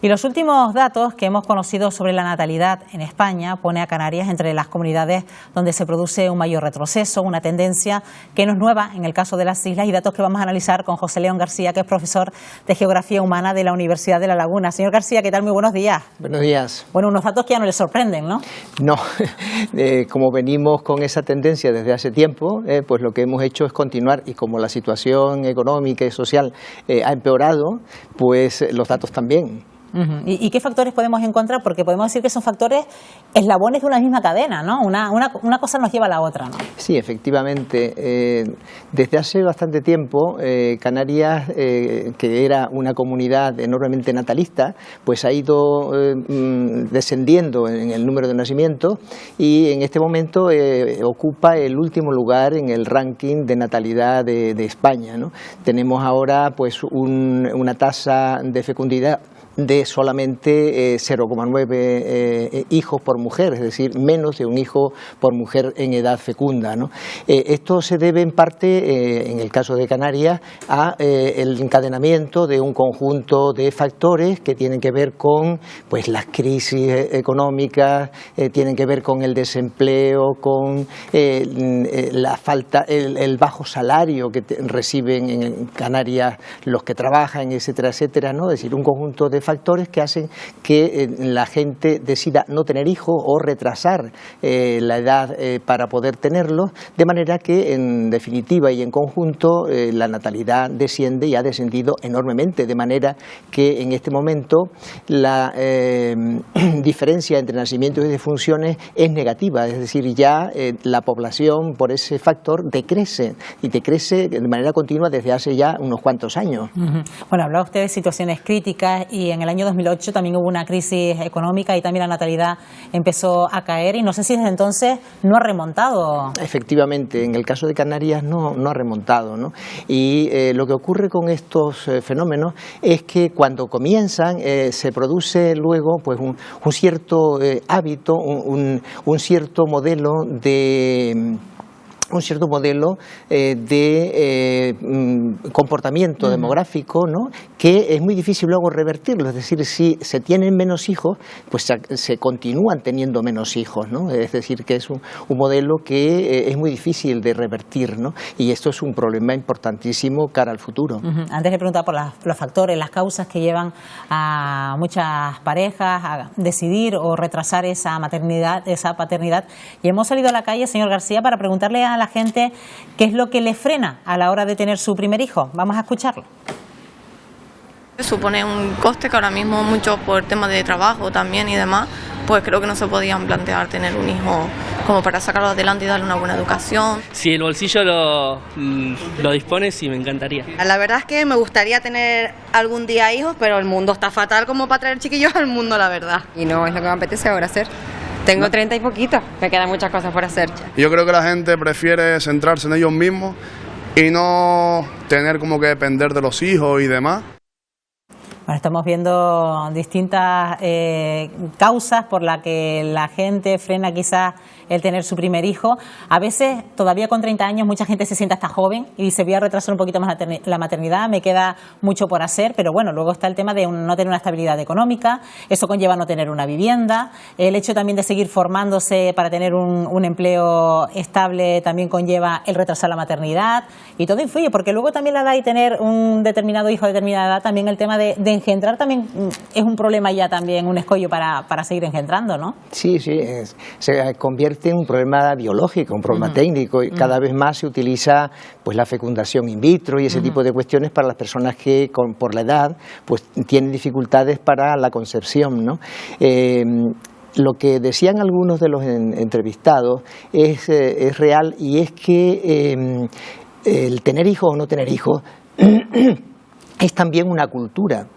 Y los últimos datos que hemos conocido sobre la natalidad en España pone a Canarias entre las comunidades donde se produce un mayor retroceso, una tendencia que no es nueva en el caso de las islas, y datos que vamos a analizar con José León García, que es profesor de Geografía Humana de la Universidad de La Laguna. Señor García, ¿qué tal? Muy buenos días. Buenos días. Bueno, unos datos que ya no les sorprenden, ¿no? No, como venimos con esa tendencia desde hace tiempo, pues lo que hemos hecho es continuar, y como la situación económica y social ha empeorado, pues los datos también. ¿Y qué factores podemos encontrar? Porque podemos decir que son factores eslabones de una misma cadena, ¿no? Una cosa nos lleva a la otra, ¿no? Sí, efectivamente. Desde hace bastante tiempo, Canarias, que era una comunidad enormemente natalista, pues ha ido descendiendo en el número de nacimientos, y en este momento ocupa el último lugar en el ranking de natalidad de España, ¿no? Tenemos ahora pues una tasa de fecundidad de solamente 0,9 hijos por mujer, es decir, menos de un hijo por mujer en edad fecunda, ¿no? Esto se debe en parte, en el caso de Canarias, a el encadenamiento de un conjunto de factores que tienen que ver con pues las crisis económicas, tienen que ver con el desempleo, con la falta, el bajo salario que reciben en Canarias los que trabajan, etcétera, etcétera, ¿no? Es decir, un conjunto de factores que hacen que la gente decida no tener hijos o retrasar la edad para poder tenerlos, de manera que en definitiva y en conjunto la natalidad desciende y ha descendido enormemente, de manera que en este momento la diferencia entre nacimientos y defunciones es negativa, es decir, ya la población por ese factor decrece, y decrece de manera continua desde hace ya unos cuantos años. Bueno, hablaba usted de situaciones críticas, y en el año 2008 también hubo una crisis económica y también la natalidad empezó a caer, y no sé si desde entonces no ha remontado. Efectivamente, en el caso de Canarias no ha remontado, ¿no? Y lo que ocurre con estos fenómenos es que cuando comienzan se produce luego pues un cierto hábito, un cierto modelo de comportamiento demográfico, ¿no? Que es muy difícil luego revertirlo. Es decir, si se tienen menos hijos, pues se continúan teniendo menos hijos, ¿no? Es decir, que es un modelo que es muy difícil de revertir, ¿no? Y esto es un problema importantísimo cara al futuro. Antes le preguntaba por los factores, las causas que llevan a muchas parejas a decidir o retrasar esa maternidad, esa paternidad, y hemos salido a la calle, señor García, para preguntarle a la gente qué es lo que le frena a la hora de tener su primer hijo. Vamos a escucharlo. Supone un coste que ahora mismo mucho por temas de trabajo también y demás, pues creo que no se podían plantear tener un hijo como para sacarlo adelante y darle una buena educación. Si el bolsillo lo dispone, sí, me encantaría. La verdad es que me gustaría tener algún día hijos, pero el mundo está fatal como para traer chiquillos al mundo, la verdad. Y no es lo que me apetece ahora hacer. Tengo 30 y poquito, me quedan muchas cosas por hacer. Yo creo que la gente prefiere centrarse en ellos mismos y no tener como que depender de los hijos y demás. Bueno, estamos viendo distintas causas por las que la gente frena quizás el tener su primer hijo. A veces, todavía con 30 años, mucha gente se siente hasta joven y dice, voy a retrasar un poquito más la maternidad, me queda mucho por hacer, pero bueno, luego está el tema de no tener una estabilidad económica, eso conlleva no tener una vivienda, el hecho también de seguir formándose para tener un empleo estable también conlleva el retrasar la maternidad, y todo influye, porque luego también la edad y tener un determinado hijo de determinada edad, también el tema de engendrar también es un problema ya también, un escollo para seguir engendrando, ¿no? Sí, se convierte en un problema biológico, un problema técnico, y cada vez más se utiliza pues la fecundación in vitro y ese tipo de cuestiones para las personas que por la edad pues tienen dificultades para la concepción, ¿no? Lo que decían algunos de los entrevistados es real, y es que el tener hijos o no tener hijos es también una cultura.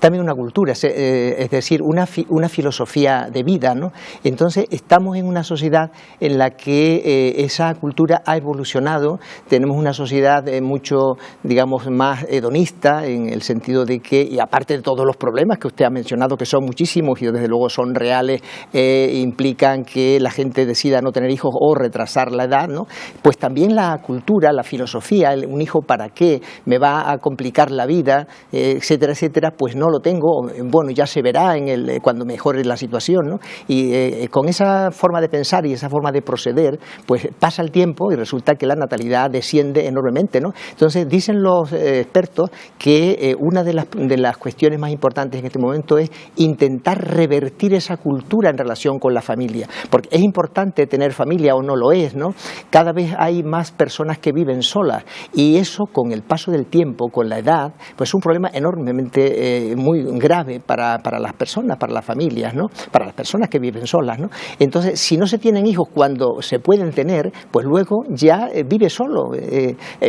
Es decir, una filosofía de vida, ¿no? Entonces estamos en una sociedad en la que esa cultura ha evolucionado. Tenemos una sociedad mucho, digamos, más hedonista, en el sentido de que, y aparte de todos los problemas que usted ha mencionado, que son muchísimos y desde luego son reales, implican que la gente decida no tener hijos o retrasar la edad, ¿no? Pues también la cultura, la filosofía, un hijo para qué, me va a complicar la vida, vida, etcétera, etcétera, pues no lo tengo, bueno, ya se verá cuando mejore la situación, ¿no? Y con esa forma de pensar y esa forma de proceder, pues pasa el tiempo y resulta que la natalidad desciende enormemente, ¿no? Entonces dicen los expertos que una de las cuestiones más importantes en este momento es intentar revertir esa cultura en relación con la familia, porque es importante tener familia o no lo es, ¿no? Cada vez hay más personas que viven solas y eso con el paso del tiempo, con la edad, pues es un problema enormemente muy grave para las personas, para las familias, ¿no? Para las personas que viven solas, ¿no? Entonces, si no se tienen hijos cuando se pueden tener, pues luego ya vive solo,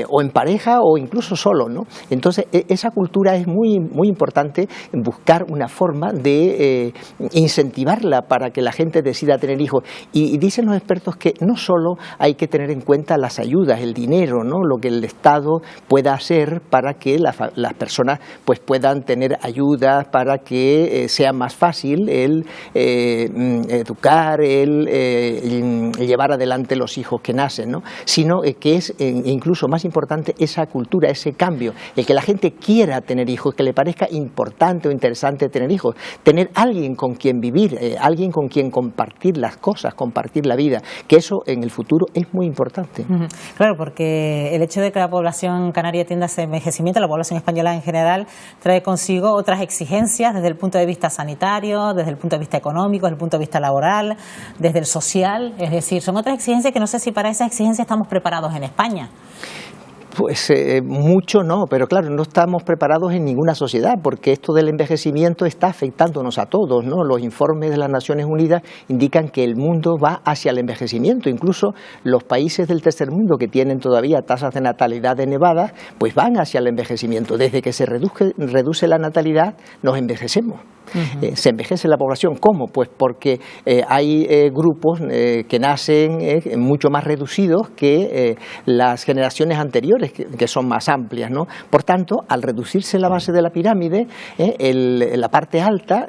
o en pareja o incluso solo, ¿no? Entonces, esa cultura es muy, muy importante, buscar una forma de incentivarla para que la gente decida tener hijos. Y dicen los expertos que no solo hay que tener en cuenta las ayudas, el dinero, ¿no? Lo que el Estado pueda hacer para que las personas pues puedan tener ayudas, para que sea más fácil el educar, el llevar adelante los hijos que nacen, ¿no? Sino que es incluso más importante esa cultura, ese cambio, el que la gente quiera tener hijos, que le parezca importante o interesante tener hijos, tener alguien con quien vivir, alguien con quien compartir las cosas, compartir la vida, que eso en el futuro es muy importante. Claro, porque el hecho de que la población canaria tienda a ese envejecimiento, la población española en general, trae consigo otras exigencias desde el punto de vista sanitario, desde el punto de vista económico, desde el punto de vista laboral, desde el social, es decir, son otras exigencias que no sé si para esas exigencias estamos preparados en España. Pues mucho no, pero claro, no estamos preparados en ninguna sociedad porque esto del envejecimiento está afectándonos a todos, ¿no? Los informes de las Naciones Unidas indican que el mundo va hacia el envejecimiento, incluso los países del tercer mundo que tienen todavía tasas de natalidad elevadas, pues van hacia el envejecimiento. Desde que se reduce la natalidad, nos envejecemos. Se envejece la población. ¿Cómo? Pues porque hay grupos que nacen mucho más reducidos que las generaciones anteriores, que son más amplias, ¿no? Por tanto, al reducirse la base de la pirámide, la parte alta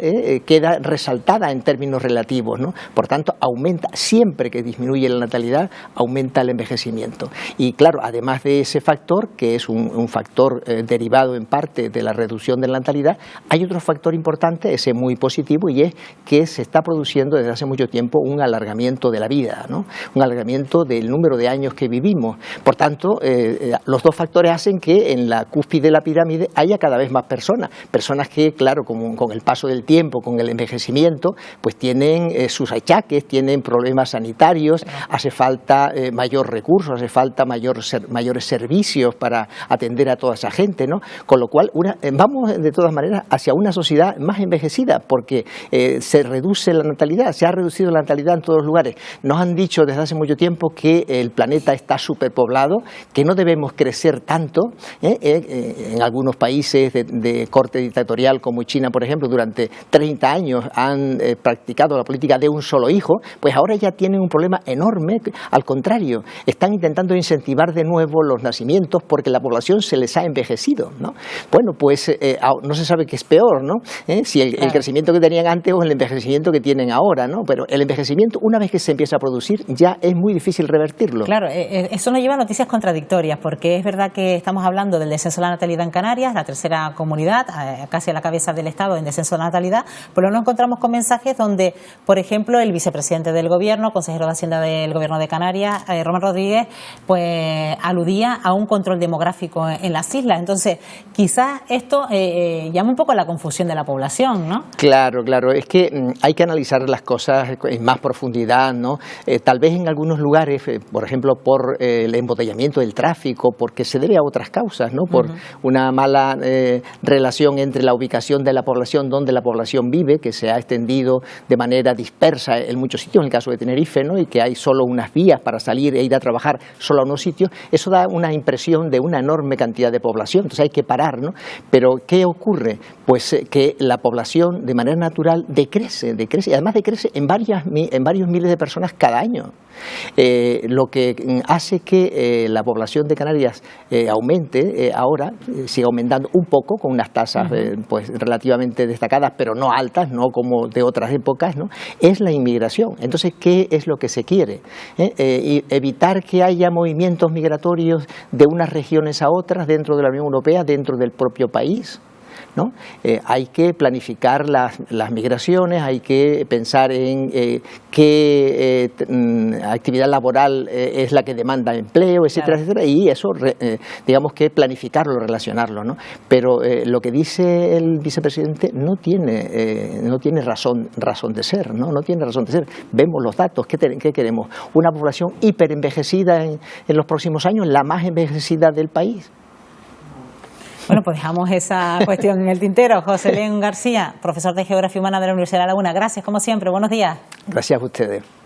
queda resaltada en términos relativos, ¿no? Por tanto, aumenta, siempre que disminuye la natalidad, aumenta el envejecimiento. Y claro, además de ese factor, que es un factor derivado en parte de la reducción de la natalidad, hay otro factor importante, ese muy positivo, y es que se está produciendo desde hace mucho tiempo un alargamiento de la vida, ¿no? Un alargamiento del número de años que vivimos. Por tanto, los dos factores hacen que en la cúspide de la pirámide haya cada vez más personas que, claro, con el paso del tiempo, con el envejecimiento, pues tienen sus achaques, tienen problemas sanitarios, hace falta mayor recursos, hace falta mayores servicios para atender a toda esa gente, ¿no? Con lo cual, vamos de todas maneras hacia una sociedad más envejecida porque se reduce la natalidad, se ha reducido la natalidad en todos los lugares. Nos han dicho desde hace mucho tiempo que el planeta está superpoblado, que no debemos crecer tanto. En algunos países de corte dictatorial como China, por ejemplo, durante 30 años han practicado la política de un solo hijo, pues ahora ya tienen un problema enorme. Al contrario, están intentando incentivar de nuevo los nacimientos porque la población se les ha envejecido, ¿no? Bueno, pues no se sabe qué es peor, ¿no? Si el crecimiento que tenían antes o el envejecimiento que tienen ahora, ¿no? Pero el envejecimiento, una vez que se empieza a producir, ya es muy difícil revertirlo. Claro, eso nos lleva a noticias contradictorias, porque es verdad que estamos hablando del descenso de la natalidad en Canarias, la tercera comunidad, casi a la cabeza del Estado en descenso de la natalidad, pero nos encontramos con mensajes donde, por ejemplo, el vicepresidente del Gobierno, consejero de Hacienda del Gobierno de Canarias, Román Rodríguez, pues aludía a un control demográfico en las islas. Entonces, quizás esto llama un poco a la confusión de la población, ¿no? Claro, es que hay que analizar las cosas en más profundidad, ¿no? Tal vez en algunos lugares, por ejemplo, por el embotellamiento del tráfico, porque se debe a otras causas, ¿no? Por una mala relación entre la ubicación de la población, donde la población vive, que se ha extendido de manera dispersa en muchos sitios, en el caso de Tenerife, ¿no? Y que hay solo unas vías para salir e ir a trabajar solo a unos sitios. Eso da una impresión de una enorme cantidad de población, entonces hay que parar, ¿no? Pero ¿qué ocurre? Pues que la población población de manera natural decrece y además decrece en varios miles de personas cada año. Lo que hace que la población de Canarias aumente ahora, sigue aumentando un poco con unas tasas pues relativamente destacadas, pero no altas, no como de otras épocas, ¿no? Es la inmigración. Entonces, ¿qué es lo que se quiere? Y evitar que haya movimientos migratorios de unas regiones a otras dentro de la Unión Europea, dentro del propio país, ¿no? Hay que planificar las migraciones, hay que pensar en qué actividad laboral es la que demanda empleo, etcétera, etcétera, y eso digamos que planificarlo, relacionarlo, ¿no? Pero lo que dice el vicepresidente no tiene razón de ser, ¿no? No tiene razón de ser. Vemos los datos. ¿Qué queremos? Una población hiperenvejecida en los próximos años, la más envejecida del país. Bueno, pues dejamos esa cuestión en el tintero. José León García, profesor de Geografía Humana de la Universidad de La Laguna. Gracias, como siempre. Buenos días. Gracias a ustedes.